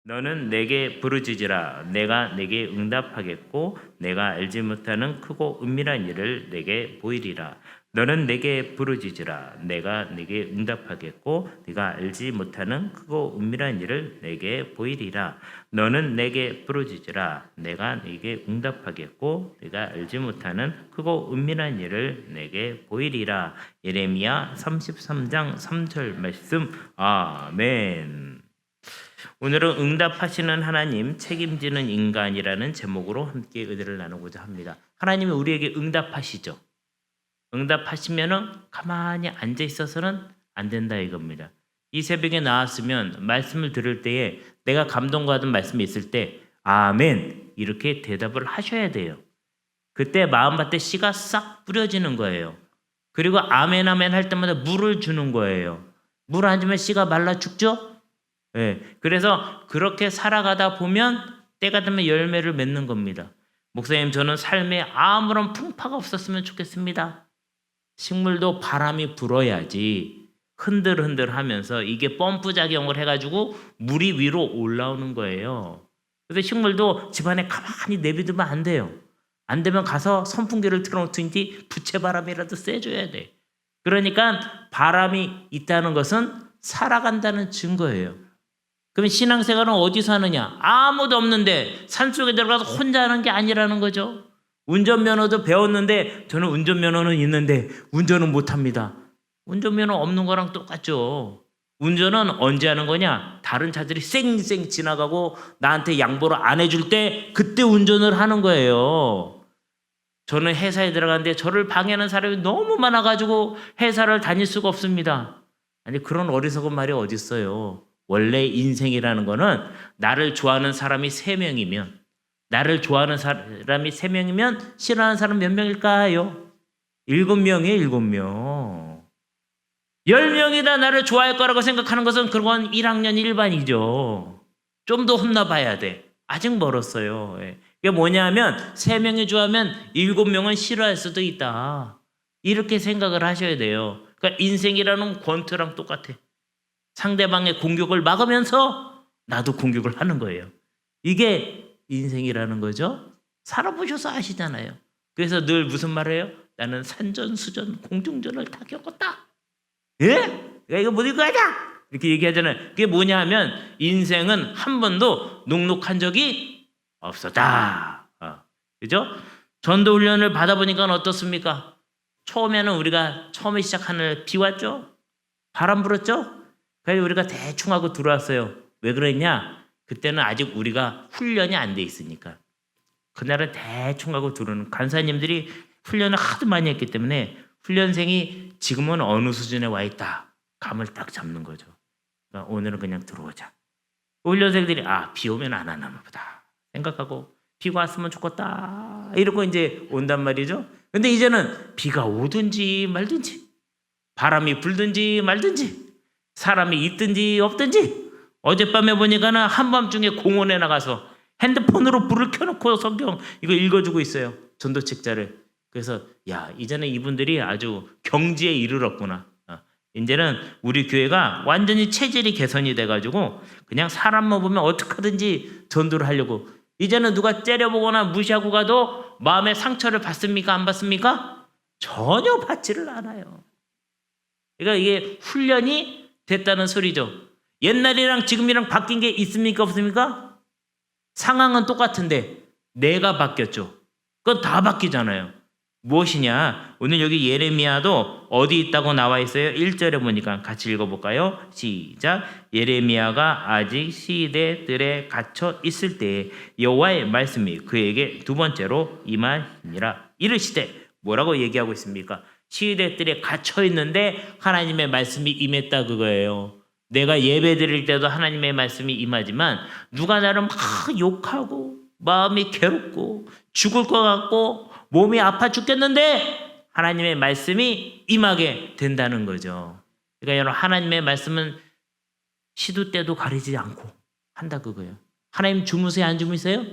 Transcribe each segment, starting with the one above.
너는 내게 부르짖으라 내가 내게 응답하겠고 내가 알지 못하는 크고 은밀한 일을 내게 보이리라. 너는 내게 부르짖으라 내가 내게 응답하겠고 네가 알지 못하는 크고 은밀한 일을 내게 보이리라. 너는 내게 부르짖으라 내가 네게 응답하겠고 네가 알지 못하는 크고 은밀한 일을 내게 보이리라. 예레미야 33장 3절 말씀. 아멘. 오늘은 응답하시는 하나님, 책임지는 인간이라는 제목으로 함께 은혜를 나누고자 합니다. 하나님이 우리에게 응답하시죠. 응답하시면은 가만히 앉아 있어서는 안 된다 이겁니다. 이 새벽에 나왔으면 말씀을 들을 때에 내가 감동받은 말씀이 있을 때 아멘 이렇게 대답을 하셔야 돼요. 그때 마음밭에 씨가 싹 뿌려지는 거예요. 그리고 아멘 아멘 할 때마다 물을 주는 거예요. 물 안 주면 씨가 말라 죽죠? 네, 그래서 그렇게 살아가다 보면 때가 되면 열매를 맺는 겁니다. 목사님, 저는 삶에 아무런 풍파가 없었으면 좋겠습니다. 식물도 바람이 불어야지 흔들흔들 하면서 이게 펌프 작용을 해가지고 물이 위로 올라오는 거예요. 그래서 식물도 집안에 가만히 내비두면 안 돼요. 안 되면 가서 선풍기를 틀어놓든지 부채바람이라도 쐬줘야 돼. 그러니까 바람이 있다는 것은 살아간다는 증거예요. 그럼 신앙생활은 어디서 하느냐? 아무도 없는데 산속에 들어가서 혼자 하는 게 아니라는 거죠. 운전면허도 배웠는데 저는 운전면허는 있는데 운전은 못합니다. 운전면허 없는 거랑 똑같죠. 운전은 언제 하는 거냐? 다른 차들이 쌩쌩 지나가고 나한테 양보를 안 해줄 때 그때 운전을 하는 거예요. 저는 회사에 들어갔는데 저를 방해하는 사람이 너무 많아가지고 회사를 다닐 수가 없습니다. 아니, 그런 어리석은 말이 어디 있어요. 원래 인생이라는 거는 나를 좋아하는 사람이 3명이면 나를 좋아하는 사람이 3명이면 싫어하는 사람 몇 명일까요? 7명이에요. 7명. 10명이 다 나를 좋아할 거라고 생각하는 것은 그건 1학년 1반이죠. 좀 더 혼나봐야 돼. 아직 멀었어요. 이게 뭐냐면 3명이 좋아하면 7명은 싫어할 수도 있다. 이렇게 생각을 하셔야 돼요. 그러니까 인생이라는 권투랑 똑같아. 상대방의 공격을 막으면서 나도 공격을 하는 거예요. 이게 인생이라는 거죠. 살아보셔서 아시잖아요. 그래서 늘 무슨 말을 해요? 나는 산전수전 공중전을 다 겪었다. 예? 내가 이거 못 읽어야지? 이렇게 얘기하잖아요. 그게 뭐냐 하면 인생은 한 번도 눅눅한 적이 없었다. 그죠? 전도훈련을 받아보니까 어떻습니까? 처음에는 우리가 처음에 시작하는 비 왔죠? 바람 불었죠? 그래서 우리가 대충 하고 들어왔어요. 왜 그랬냐? 그때는 아직 우리가 훈련이 안 돼 있으니까. 그날은 대충 하고 들어오는 간사님들이 훈련을 하도 많이 했기 때문에 훈련생이 지금은 어느 수준에 와 있다. 감을 딱 잡는 거죠. 그러니까 오늘은 그냥 들어오자. 훈련생들이 비 오면 안 하나 보다 생각하고 비가 왔으면 좋겠다. 이러고 이제 온단 말이죠. 근데 이제는 비가 오든지 말든지 바람이 불든지 말든지 사람이 있든지 없든지 어젯밤에 보니까는 한밤중에 공원에 나가서 핸드폰으로 불을 켜놓고 성경 이거 읽어주고 있어요. 전도책자를. 그래서 이제는 이분들이 아주 경지에 이르렀구나. 이제는 우리 교회가 완전히 체질이 개선이 돼가지고 그냥 사람만 보면 어떡하든지 전도를 하려고. 이제는 누가 째려보거나 무시하고 가도 마음의 상처를 받습니까? 안 받습니까? 전혀 받지를 않아요. 그러니까 이게 훈련이 됐다는 소리죠. 옛날이랑 지금이랑 바뀐 게 있습니까? 없습니까? 상황은 똑같은데 내가 바뀌었죠. 그건 다 바뀌잖아요. 무엇이냐? 오늘 여기 예레미야도 어디 있다고 나와 있어요? 1절에 보니까 같이 읽어볼까요? 시작. 예레미야가 아직 시대들에 갇혀 있을 때에 여호와의 말씀이 그에게 두 번째로 임하니라. 이르시되 뭐라고 얘기하고 있습니까? 시대들에 갇혀 있는데 하나님의 말씀이 임했다 그거예요. 내가 예배 드릴 때도 하나님의 말씀이 임하지만 누가 나를 막 욕하고 마음이 괴롭고 죽을 것 같고 몸이 아파 죽겠는데 하나님의 말씀이 임하게 된다는 거죠. 그러니까 여러분, 하나님의 말씀은 시도 때도 가리지 않고 한다 그거예요. 하나님 주무세요? 안 주무세요?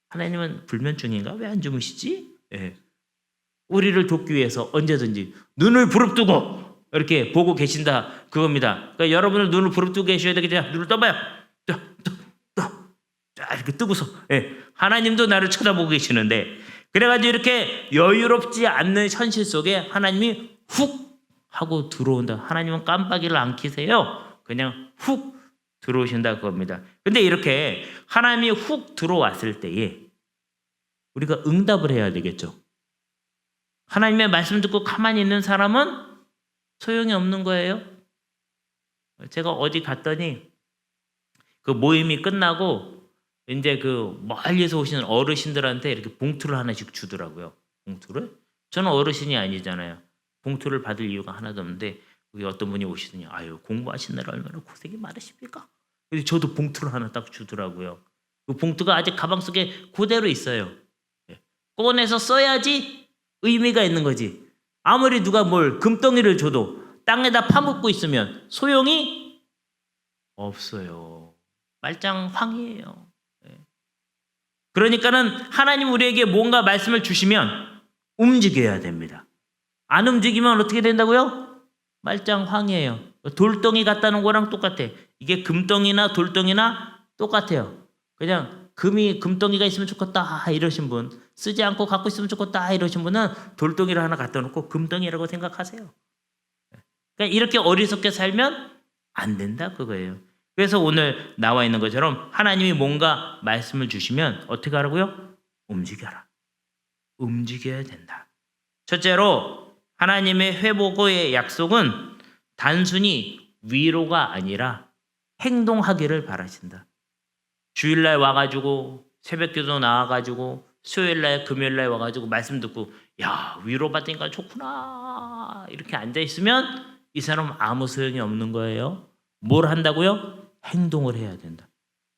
하나님은 불면증인가? 왜 안 주무시지? 예. 우리를 돕기 위해서 언제든지 눈을 부릅뜨고 이렇게 보고 계신다 그겁니다. 그러니까 여러분을 눈을 부릅뜨고 계셔야 되겠죠. 눈을 떠봐요. 이렇게 뜨고서 하나님도 나를 쳐다보고 계시는데 그래가지고 이렇게 여유롭지 않는 현실 속에 하나님이 훅 하고 들어온다. 하나님은 깜빡이를 안 켜세요. 그냥 훅 들어오신다 그겁니다. 근데 이렇게 하나님이 훅 들어왔을 때에 우리가 응답을 해야 되겠죠. 하나님의 말씀 듣고 가만히 있는 사람은 소용이 없는 거예요. 제가 어디 갔더니 그 모임이 끝나고 이제 그 멀리서 오시는 어르신들한테 이렇게 봉투를 하나씩 주더라고요. 봉투를? 저는 어르신이 아니잖아요. 봉투를 받을 이유가 하나도 없는데 여기 어떤 분이 오시더니 아유 공부하시느라 얼마나 고생이 많으십니까? 그래서 저도 봉투를 하나 딱 주더라고요. 그 봉투가 아직 가방 속에 그대로 있어요. 꺼내서 써야지 의미가 있는 거지. 아무리 누가 뭘 금덩이를 줘도 땅에다 파묻고 있으면 소용이 없어요. 말짱황이에요. 그러니까는 하나님 우리에게 뭔가 말씀을 주시면 움직여야 됩니다. 안 움직이면 어떻게 된다고요? 말짱황이에요. 돌덩이 갖다 놓은 거랑 똑같아. 이게 금덩이나 돌덩이나 똑같아요. 그냥 금덩이가 있으면 좋겠다 이러신 분, 쓰지 않고 갖고 있으면 좋겠다 이러신 분은 돌덩이를 하나 갖다 놓고 금덩이라고 생각하세요. 그러니까 이렇게 어리석게 살면 안 된다 그거예요. 그래서 오늘 나와 있는 것처럼 하나님이 뭔가 말씀을 주시면 어떻게 하라고요? 움직여라. 움직여야 된다. 첫째로 하나님의 회복의 약속은 단순히 위로가 아니라 행동하기를 바라신다. 주일날 와가지고 새벽기도 나와가지고 수요일날 금요일날 와가지고 말씀 듣고 야 위로받으니까 좋구나 이렇게 앉아있으면 이 사람은 아무 소용이 없는 거예요. 뭘 한다고요? 행동을 해야 된다.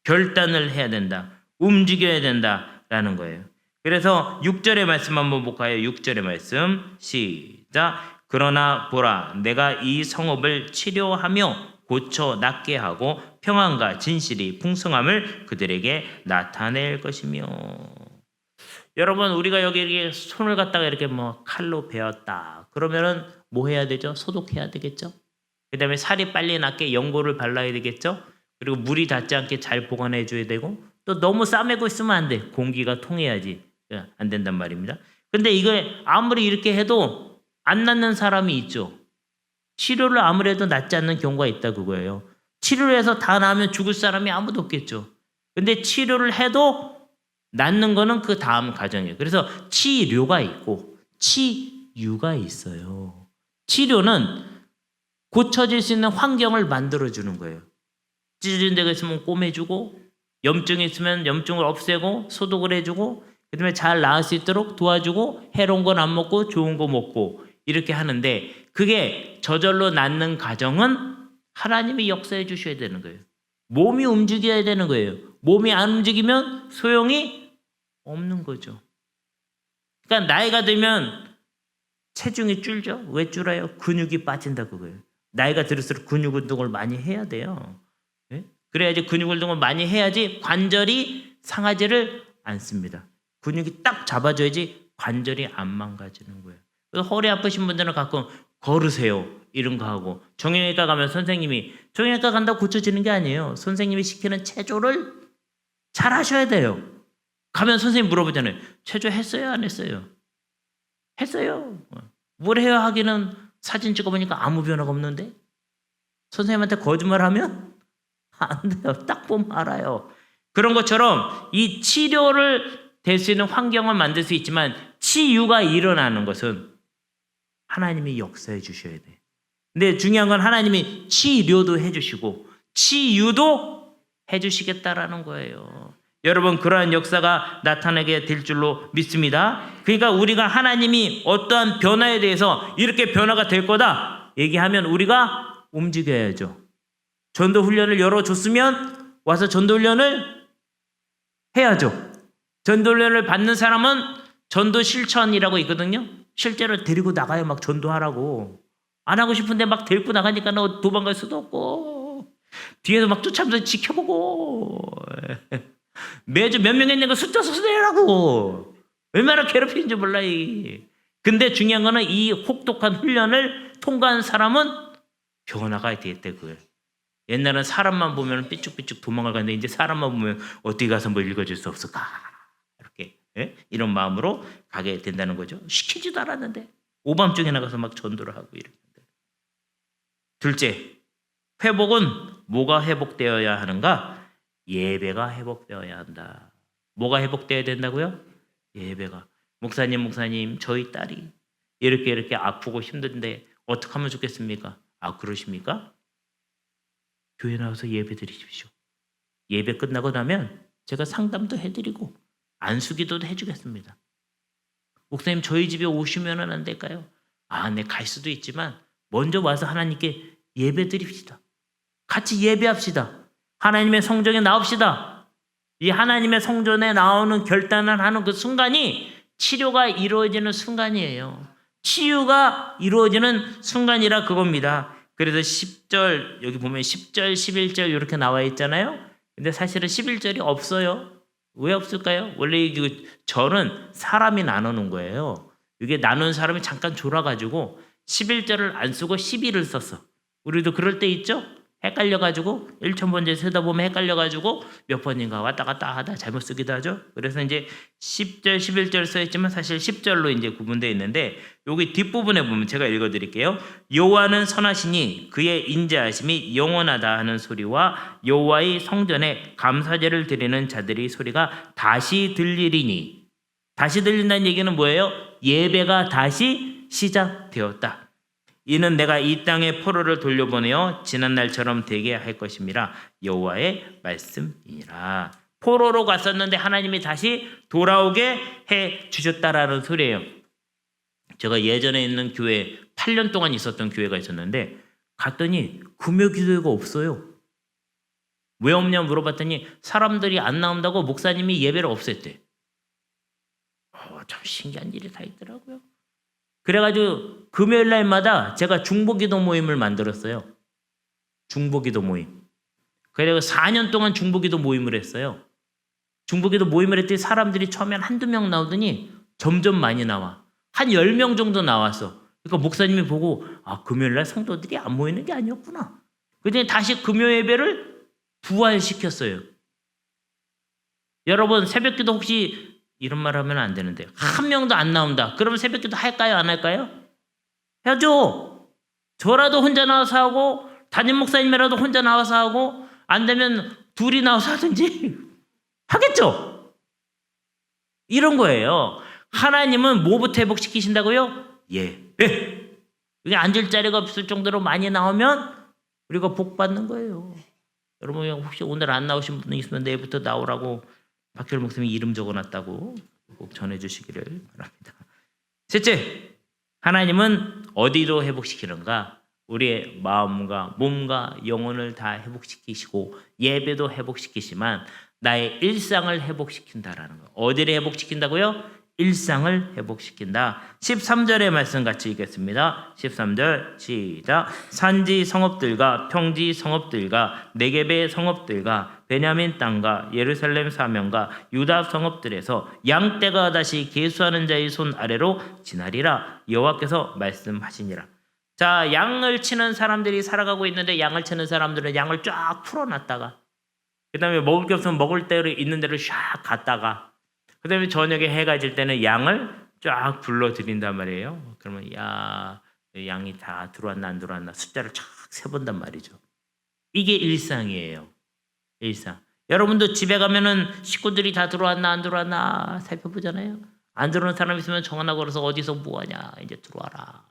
결단을 해야 된다. 움직여야 된다라는 거예요. 그래서 6절의 말씀 한번 볼까요? 6절의 말씀 시작. 그러나 보라 내가 이 성읍을 치료하며 고쳐 낫게 하고 평안과 진실이 풍성함을 그들에게 나타낼 것이며. 여러분 우리가 여기 이렇게 손을 갖다가 이렇게 뭐 칼로 베었다 그러면은 뭐 해야 되죠? 소독해야 되겠죠? 그 다음에 살이 빨리 낫게 연고를 발라야 되겠죠? 그리고 물이 닿지 않게 잘 보관해 줘야 되고 또 너무 싸매고 있으면 안 돼. 공기가 통해야지 안 된단 말입니다. 근데 이걸 아무리 이렇게 해도 안 낫는 사람이 있죠. 치료를 아무리 해도 낫지 않는 경우가 있다 그거예요. 치료를 해서 다 나으면 죽을 사람이 아무도 없겠죠. 근데 치료를 해도 낫는 거는 그 다음 과정이에요. 그래서 치료가 있고 치유가 있어요. 치료는 고쳐질 수 있는 환경을 만들어주는 거예요. 찢어진 데가 있으면 꼬매주고 염증이 있으면 염증을 없애고 소독을 해주고 그다음에 잘 나을 수 있도록 도와주고 해로운 건 안 먹고 좋은 거 먹고 이렇게 하는데 그게 저절로 낫는 과정은 하나님이 역사해 주셔야 되는 거예요. 몸이 움직여야 되는 거예요. 몸이 안 움직이면 소용이 없는 거죠. 그러니까 나이가 들면 체중이 줄죠. 왜 줄어요? 근육이 빠진다 그거예요. 나이가 들을수록 근육 운동을 많이 해야 돼요. 그래야지 근육 운동을 많이 해야지 관절이 상하지를 않습니다. 근육이 딱 잡아줘야지 관절이 안 망가지는 거예요. 그래서 허리 아프신 분들은 가끔 걸으세요 이런 거 하고 정형외과 가면 선생님이 정형외과 간다고 고쳐지는 게 아니에요. 선생님이 시키는 체조를 잘 하셔야 돼요. 가면 선생님 물어보잖아요. 체조 했어요 안 했어요? 했어요. 뭘 해야 하기는 사진 찍어보니까 아무 변화가 없는데 선생님한테 거짓말하면 안 돼요. 딱 보면 알아요. 그런 것처럼 이 치료를 될 수 있는 환경을 만들 수 있지만 치유가 일어나는 것은 하나님이 역사해 주셔야 돼. 근데 중요한 건 하나님이 치료도 해주시고 치유도 해주시겠다라는 거예요. 여러분 그러한 역사가 나타나게 될 줄로 믿습니다. 그러니까 우리가 하나님이 어떠한 변화에 대해서 이렇게 변화가 될 거다 얘기하면 우리가 움직여야죠. 전도 훈련을 열어줬으면 와서 전도 훈련을 해야죠. 전도 훈련을 받는 사람은 전도 실천이라고 있거든요. 실제로 데리고 나가요. 막 전도하라고. 안 하고 싶은데 막 데리고 나가니까 너 도망갈 수도 없고 뒤에서 막 쫓아면서 지켜보고 매주 몇 명 있는 거 숫자 써서 내라고 얼마나 괴롭히는지 몰라. 근데 중요한 거는 이 혹독한 훈련을 통과한 사람은 변화가 되겠대. 그걸 옛날은 사람만 보면 삐죽삐죽 도망을 갔는데 이제 사람만 보면 어디 가서 뭐 읽어줄 수 없을까? 이렇게 이런 마음으로 가게 된다는 거죠. 시키지도 않았는데 오밤중에 나가서 막 전도를 하고 이렇게. 둘째, 회복은 뭐가 회복되어야 하는가? 예배가 회복되어야 한다. 뭐가 회복되어야 된다고요? 예배가. 목사님, 저희 딸이 이렇게 아프고 힘든데 어떻게 하면 좋겠습니까? 그러십니까? 교회 나와서 예배 드리십시오. 예배 끝나고 나면 제가 상담도 해드리고 안수기도도 해주겠습니다. 목사님, 저희 집에 오시면 안 될까요? 네, 갈 수도 있지만 먼저 와서 하나님께 예배 드립시다. 같이 예배합시다. 하나님의 성전에 나옵시다. 이 하나님의 성전에 나오는 결단을 하는 그 순간이 치료가 이루어지는 순간이에요. 치유가 이루어지는 순간이라 그겁니다. 그래서 10절, 여기 보면 10절, 11절 이렇게 나와 있잖아요. 근데 사실은 11절이 없어요. 왜 없을까요? 원래 이 절은 사람이 나누는 거예요. 이게 나눈 사람이 잠깐 졸아가지고 11절을 안 쓰고 12를 썼어. 우리도 그럴 때 있죠? 헷갈려가지고 1,000번째 쓰다 보면 헷갈려가지고 몇 번인가 왔다 갔다 하다 잘못 쓰기도 하죠. 그래서 이제 10절, 11절 써있지만 사실 10절로 이제 구분되어 있는데 여기 뒷부분에 보면 제가 읽어드릴게요. 여호와는 선하시니 그의 인자하심이 영원하다 하는 소리와 여호와의 성전에 감사제를 드리는 자들의 소리가 다시 들리리니. 다시 들린다는 얘기는 뭐예요? 예배가 다시 시작되었다. 이는 내가 이 땅에 포로를 돌려보내어 지난 날처럼 되게 할 것임이라 여호와의 말씀이니라. 포로로 갔었는데 하나님이 다시 돌아오게 해 주셨다라는 소리예요. 제가 예전에 있는 교회 8년 동안 있었던 교회가 있었는데 갔더니 금요 기도회가 없어요. 왜 없냐 물어봤더니 사람들이 안 나온다고 목사님이 예배를 없앴대. 참 신기한 일이 다 있더라고요. 그래가지고 금요일 날마다 제가 중보기도 모임을 만들었어요. 중보기도 모임. 그래서 4년 동안 중보기도 모임을 했어요. 중보기도 모임을 했더니 사람들이 처음엔 한두 명 나오더니 점점 많이 나와. 한 10명 정도 나왔어. 그러니까 목사님이 보고 금요일 날 성도들이 안 모이는 게 아니었구나. 그랬더니 다시 금요 예배를 부활시켰어요. 여러분 새벽기도 혹시 이런 말 하면 안 되는데 한 명도 안 나온다. 그러면 새벽기도 할까요? 안 할까요? 해야죠. 저라도 혼자 나와서 하고 담임 목사님이라도 혼자 나와서 하고 안 되면 둘이 나와서 하든지 하겠죠. 이런 거예요. 하나님은 뭐부터 회복시키신다고요? 예배. 여기 앉을 자리가 없을 정도로 많이 나오면 우리가 복 받는 거예요. 여러분 혹시 오늘 안 나오신 분 있으면 내일부터 나오라고 박철 목사님이 이름 적어놨다고 꼭 전해주시기를 바랍니다. 셋째, 하나님은 어디로 회복시키는가? 우리의 마음과 몸과 영혼을 다 회복시키시고 예배도 회복시키지만 나의 일상을 회복시킨다라는 거. 어디를 회복시킨다고요? 일상을 회복시킨다. 13절의 말씀 같이 읽겠습니다. 13절 시작. 산지 성읍들과 평지 성읍들과 네겝의 성읍들과 베냐민 땅과 예루살렘 사면과 유다 성읍들에서 양떼가 다시 계수하는 자의 손 아래로 지나리라. 여호와께서 말씀하시니라. 자, 양을 치는 사람들이 살아가고 있는데 양을 치는 사람들은 양을 쫙 풀어놨다가 그 다음에 먹을 게 없으면 먹을 대로 있는 대로 샥 갔다가 그 다음에 저녁에 해가 질 때는 양을 쫙 불러들인단 말이에요. 그러면 양이 다 들어왔나 안 들어왔나 숫자를 쫙 세본단 말이죠. 이게 일상이에요. 일상. 여러분도 집에 가면은 식구들이 다 들어왔나 안 들어왔나 살펴보잖아요. 안 들어오는 사람 있으면 전화 걸어서 어디서 뭐하냐 이제 들어와라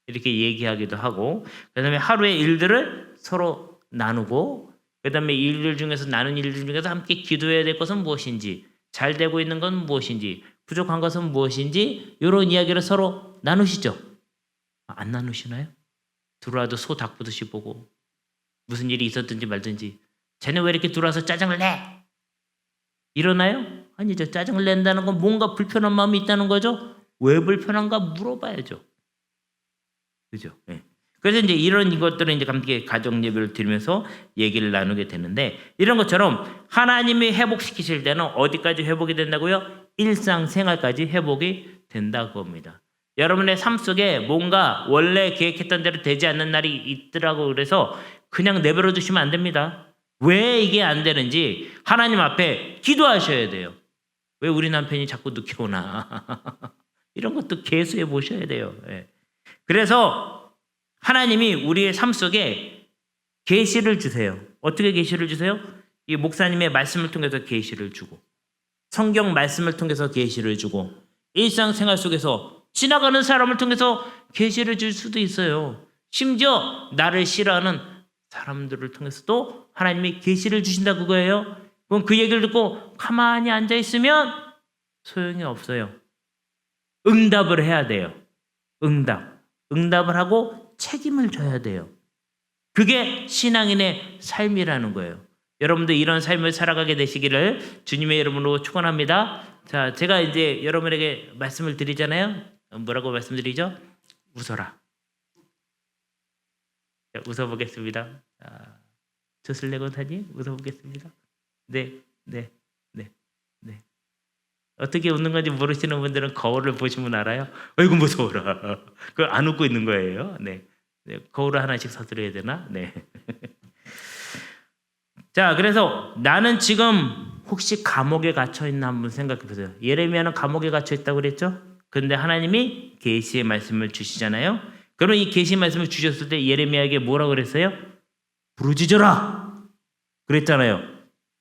이렇게 얘기하기도 하고 그 다음에 하루의 일들을 서로 나누고 그 다음에 일들 중에서 나눈 일들 중에서 함께 기도해야 될 것은 무엇인지 잘 되고 있는 건 무엇인지 부족한 것은 무엇인지 이런 이야기를 서로 나누시죠. 안 나누시나요? 들어와도 소 닭 보듯이 보고 무슨 일이 있었든지 말든지 쟤는 왜 이렇게 들어와서 짜증을 내? 이러나요? 아니죠. 짜증을 낸다는 건 뭔가 불편한 마음이 있다는 거죠. 왜 불편한가 물어봐야죠. 그죠? 네. 그래서 이제 이런 것들은 이제 함께 가정 예배를 드리면서 얘기를 나누게 되는데 이런 것처럼 하나님이 회복시키실 때는 어디까지 회복이 된다고요? 일상생활까지 회복이 된다고 합니다. 여러분의 삶 속에 뭔가 원래 계획했던 대로 되지 않는 날이 있더라고 그래서 그냥 내버려 두시면 안 됩니다. 왜 이게 안 되는지 하나님 앞에 기도하셔야 돼요. 왜 우리 남편이 자꾸 늦게 오나? 이런 것도 계수해 보셔야 돼요. 예. 그래서 하나님이 우리의 삶 속에 계시를 주세요. 어떻게 계시를 주세요? 이 목사님의 말씀을 통해서 계시를 주고, 성경 말씀을 통해서 계시를 주고, 일상생활 속에서 지나가는 사람을 통해서 계시를 줄 수도 있어요. 심지어 나를 싫어하는 사람들을 통해서도 하나님이 계시를 주신다 그거예요. 그럼 그 얘기를 듣고 가만히 앉아 있으면 소용이 없어요. 응답을 해야 돼요. 응답을 하고 책임을 져야 돼요. 그게 신앙인의 삶이라는 거예요. 여러분들 이런 삶을 살아가게 되시기를 주님의 이름으로 축원합니다. 자, 제가 이제 여러분에게 말씀을 드리잖아요. 뭐라고 말씀드리죠? 웃어라. 자, 웃어보겠습니다. 조슬레곤사님 웃어보겠습니다. 네. 어떻게 웃는 건지 모르시는 분들은 거울을 보시면 알아요. 어이구 무서워라. 그걸 안 웃고 있는 거예요. 네. 거울을 하나씩 사드려야 되나? 네. 자, 그래서 나는 지금 혹시 감옥에 갇혀 있나 한번 생각해 보세요. 예레미야는 감옥에 갇혀 있다고 그랬죠? 그런데 하나님이 계시의 말씀을 주시잖아요. 그럼 이 계시 말씀을 주셨을 때 예레미야에게 뭐라고 그랬어요? 부르짖어라 그랬잖아요.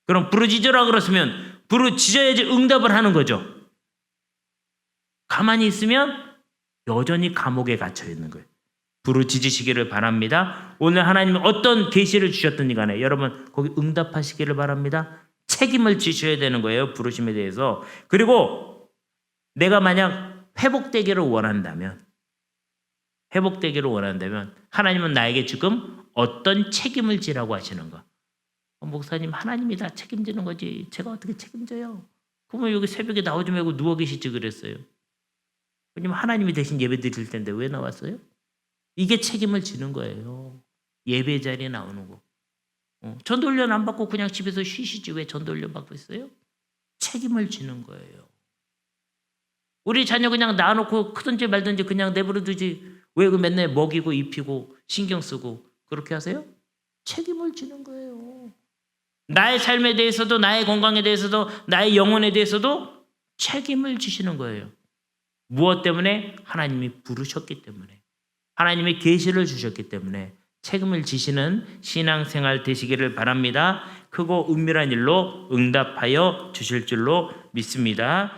그럼 부르짖어라 그랬으면 부르짖어야지 응답을 하는 거죠. 가만히 있으면 여전히 감옥에 갇혀 있는 거예요. 부르짖으시기를 바랍니다. 오늘 하나님이 어떤 계시를 주셨든지 간에 여러분 거기 응답하시기를 바랍니다. 책임을 지셔야 되는 거예요. 부르심에 대해서. 그리고 내가 만약 회복되기를 원한다면 하나님은 나에게 지금 어떤 책임을 지라고 하시는가? 목사님, 하나님이 다 책임지는 거지 제가 어떻게 책임져요? 그러면 여기 새벽에 나오지 말고 누워 계시지 그랬어요. 왜냐면 하나님이 대신 예배 드릴 텐데 왜 나왔어요? 이게 책임을 지는 거예요. 예배 자리에 나오는 거. 전도훈련 안 받고 그냥 집에서 쉬시지 왜 전도훈련 받고 있어요? 책임을 지는 거예요. 우리 자녀 그냥 놔놓고 크든지 말든지 그냥 내버려 두지 왜 그 맨날 먹이고 입히고 신경 쓰고 그렇게 하세요? 책임을 지는 거예요. 나의 삶에 대해서도 나의 건강에 대해서도 나의 영혼에 대해서도 책임을 지시는 거예요. 무엇 때문에? 하나님이 부르셨기 때문에. 하나님의 계시를 주셨기 때문에 책임을 지시는 신앙생활 되시기를 바랍니다. 크고 은밀한 일로 응답하여 주실 줄로 믿습니다.